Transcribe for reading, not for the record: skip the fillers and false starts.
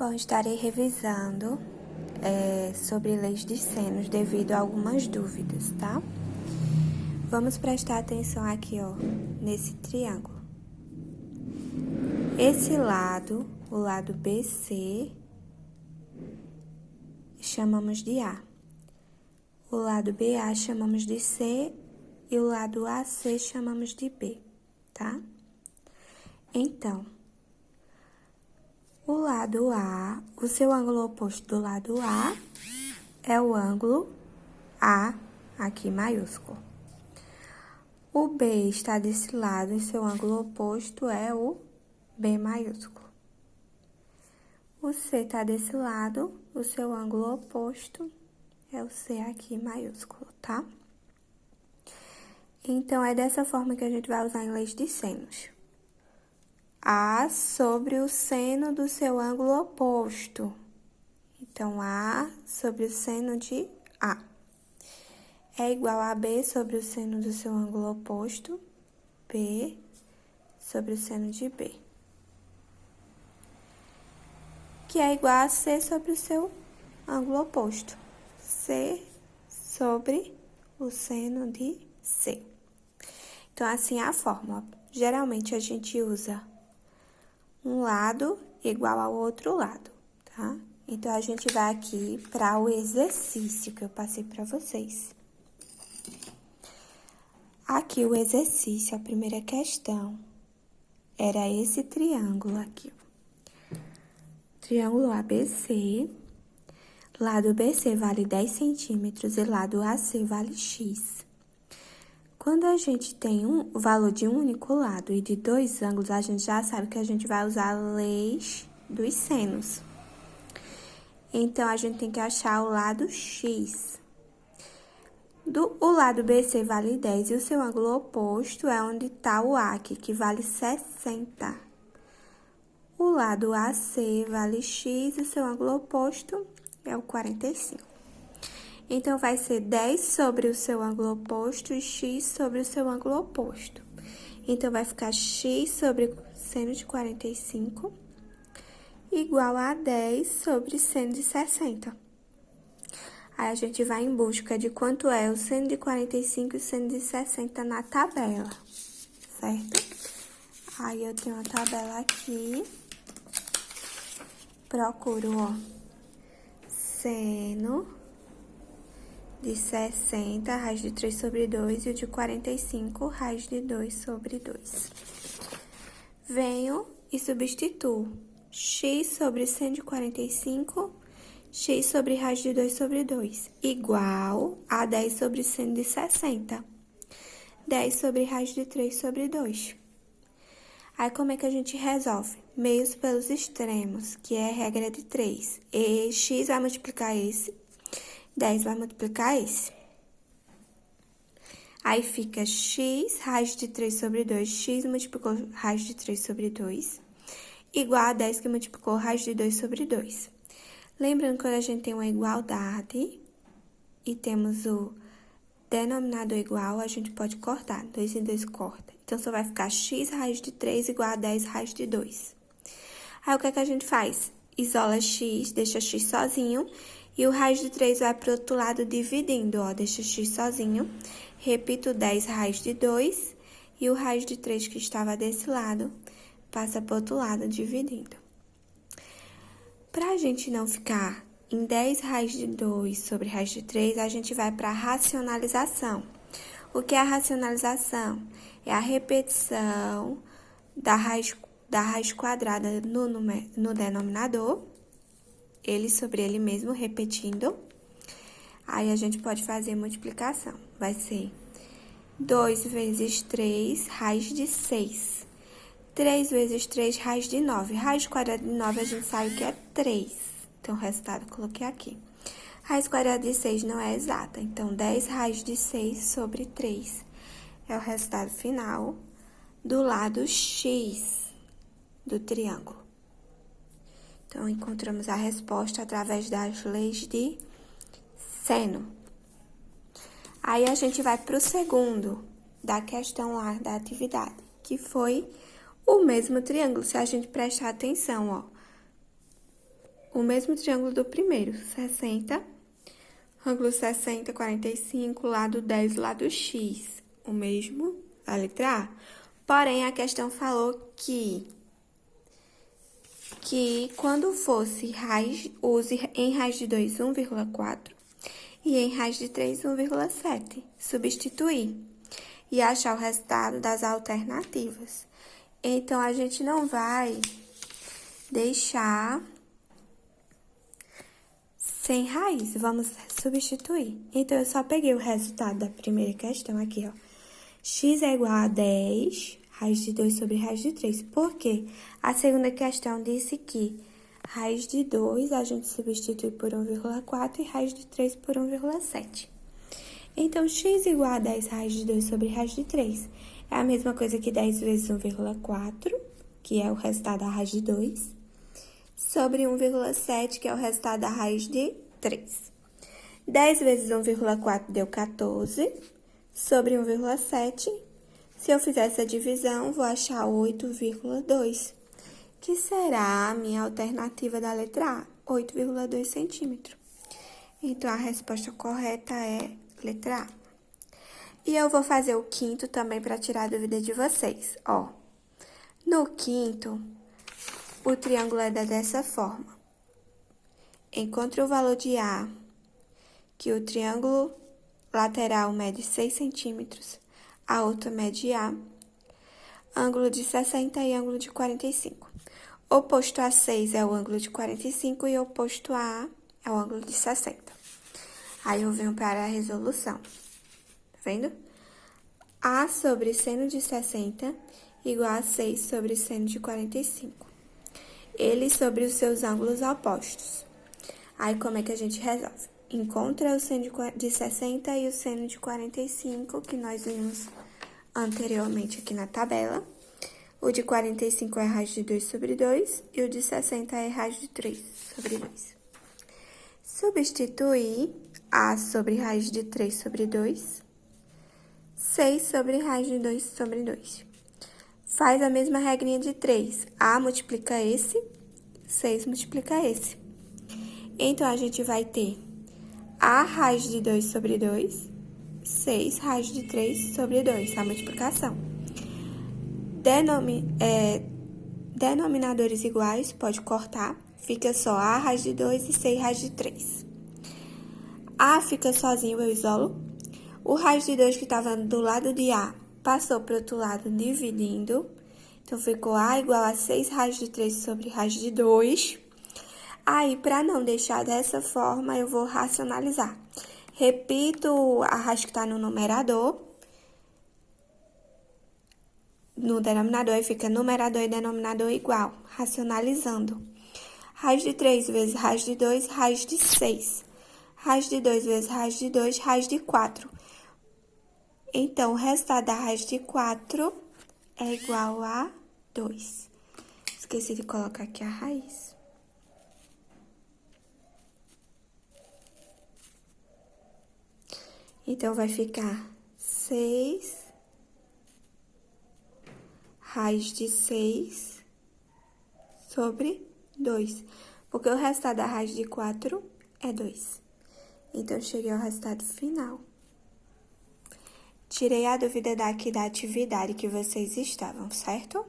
Bom, estarei revisando sobre leis de senos devido a algumas dúvidas, tá? Vamos prestar atenção aqui, ó, nesse triângulo. Esse lado, o lado BC, chamamos de A. O lado BA chamamos de C e o lado AC chamamos de B, tá? Então, o lado A, o seu ângulo oposto do lado A é o ângulo A, aqui maiúsculo. O B está desse lado e seu ângulo oposto é o B maiúsculo. O C está desse lado, o seu ângulo oposto é o C aqui maiúsculo, tá? Então, é dessa forma que a gente vai usar em leis de senos. A sobre o seno do seu ângulo oposto. Então, A sobre o seno de A. É igual a B sobre o seno do seu ângulo oposto, B sobre o seno de B. Que é igual a C sobre o seu ângulo oposto, C sobre o seno de C. Então, assim é a fórmula. Geralmente, a gente usa um lado igual ao outro lado, tá? Então, a gente vai aqui para o exercício que eu passei para vocês. Aqui, o exercício, a primeira questão, era esse triângulo aqui. Triângulo ABC, lado BC vale 10 centímetros e lado AC vale X. Quando a gente tem o valor de um único lado e de dois ângulos, a gente já sabe que a gente vai usar leis dos senos. Então, a gente tem que achar o lado X. O lado BC vale 10 e o seu ângulo oposto é onde está o A aqui, que vale 60. O lado AC vale X e o seu ângulo oposto é o 45. Então, vai ser 10 sobre o seu ângulo oposto e X sobre o seu ângulo oposto. Então, vai ficar X sobre seno de 45 igual a 10 sobre seno de 60. Aí, a gente vai em busca de quanto é o seno de 45 e o seno de 60 na tabela, certo? Aí, eu tenho a tabela aqui. Procuro, ó, seno de 60, raiz de 3 sobre 2, e o de 45, raiz de 2 sobre 2. Venho e substituo x sobre seno de 45, x sobre raiz de 2 sobre 2, igual a 10 sobre seno de 60. 10 sobre raiz de 3 sobre 2. Aí, como é que a gente resolve? Meios pelos extremos, que é regra de 3. E x vai multiplicar esse, 10 vai multiplicar esse. Aí, fica x, raiz de 3 sobre 2, x multiplicou raiz de 3 sobre 2, igual a 10 que multiplicou raiz de 2 sobre 2. Lembrando que quando a gente tem uma igualdade e temos o denominador igual, a gente pode cortar. 2 e 2 corta. Então, só vai ficar x raiz de 3 igual a 10 raiz de 2. Aí, o que é que a gente faz? Isola x, deixa x sozinho. E o raiz de 3 vai para o outro lado dividindo, ó. Deixa x sozinho. Repito 10 raiz de 2. E o raiz de 3 que estava desse lado, passa para o outro lado dividindo. Para a gente não ficar em 10 raiz de 2 sobre raiz de 3, a gente vai para a racionalização. O que é a racionalização? É a repetição da raiz quadrada no denominador, ele sobre ele mesmo, repetindo. Aí, a gente pode fazer multiplicação. Vai ser 2 vezes 3, raiz de 6. 3 vezes 3, raiz de 9. Raiz quadrada de 9, a gente sabe que é 3. Então, o resultado eu coloquei aqui. Raiz quadrada de 6 não é exata. Então, 10 raiz de 6 sobre 3 é o resultado final do lado X do triângulo. Então, encontramos a resposta através das leis de seno. Aí, a gente vai para o segundo da questão lá da atividade, que foi o mesmo triângulo, se a gente prestar atenção, ó. o mesmo triângulo do primeiro, 60, ângulo 60, 45, lado 10, lado X, o mesmo da letra A. Porém, a questão falou que quando fosse use em raiz de 2, 1,4 e em raiz de 3, 1,7. Substituir e achar o resultado das alternativas. Então, a gente não vai deixar sem raiz, vamos substituir. Então, eu só peguei o resultado da primeira questão aqui, ó. X é igual a 10, raiz de 2 sobre raiz de 3. Por quê? A segunda questão disse que raiz de 2 a gente substitui por 1,4 e raiz de 3 por 1,7. Então, x igual a 10 raiz de 2 sobre raiz de 3. É a mesma coisa que 10 vezes 1,4, que é o resultado da raiz de 2, sobre 1,7, que é o resultado da raiz de 3. 10 vezes 1,4 deu 14, sobre 1,7. Se eu fizer essa divisão, vou achar 8,2, que será a minha alternativa da letra A, 8,2 centímetros. Então, a resposta correta é letra A. E eu vou fazer o quinto também para tirar a dúvida de vocês. Ó, no quinto, o triângulo é dessa forma. Encontre o valor de A, que o triângulo lateral mede 6 centímetros, a outra mede A, ângulo de 60 e ângulo de 45. Oposto a 6 é o ângulo de 45 e oposto a A é o ângulo de 60. Aí, eu venho para a resolução. Tá vendo? A sobre seno de 60 igual a 6 sobre seno de 45. Eles sobre os seus ângulos opostos. Aí, como é que a gente resolve? Encontra o seno de 60 e o seno de 45, que nós vimos anteriormente aqui na tabela. O de 45 é raiz de 2 sobre 2 e o de 60 é raiz de 3 sobre 2. Substituir A sobre raiz de 3 sobre 2, 6 sobre raiz de 2 sobre 2. Faz a mesma regrinha de 3. A multiplica esse, 6 multiplica esse. Então, a gente vai ter A raiz de 2 sobre 2, 6 raiz de 3 sobre 2, a multiplicação. Denominadores iguais, pode cortar. Fica só A raiz de 2 e 6 raiz de 3. A fica sozinho, eu isolo. O raiz de 2 que estava do lado de A passou para o outro lado dividindo. Então, ficou A igual a 6 raiz de 3 sobre raiz de 2. Aí, para não deixar dessa forma, eu vou racionalizar. Repito a raiz que está no numerador. No denominador, aí fica numerador e denominador igual, racionalizando. Raiz de 3 vezes raiz de 2, raiz de 6. Raiz de 2 vezes raiz de 2, raiz de 4. Então, o resultado da raiz de 4 é igual a 2. Esqueci de colocar aqui a raiz. Então, vai ficar 6 raiz de 6 sobre 2. Porque o resultado da raiz de 4 é 2. Então, eu cheguei ao resultado final. Tirei a dúvida daqui da atividade que vocês estavam, certo?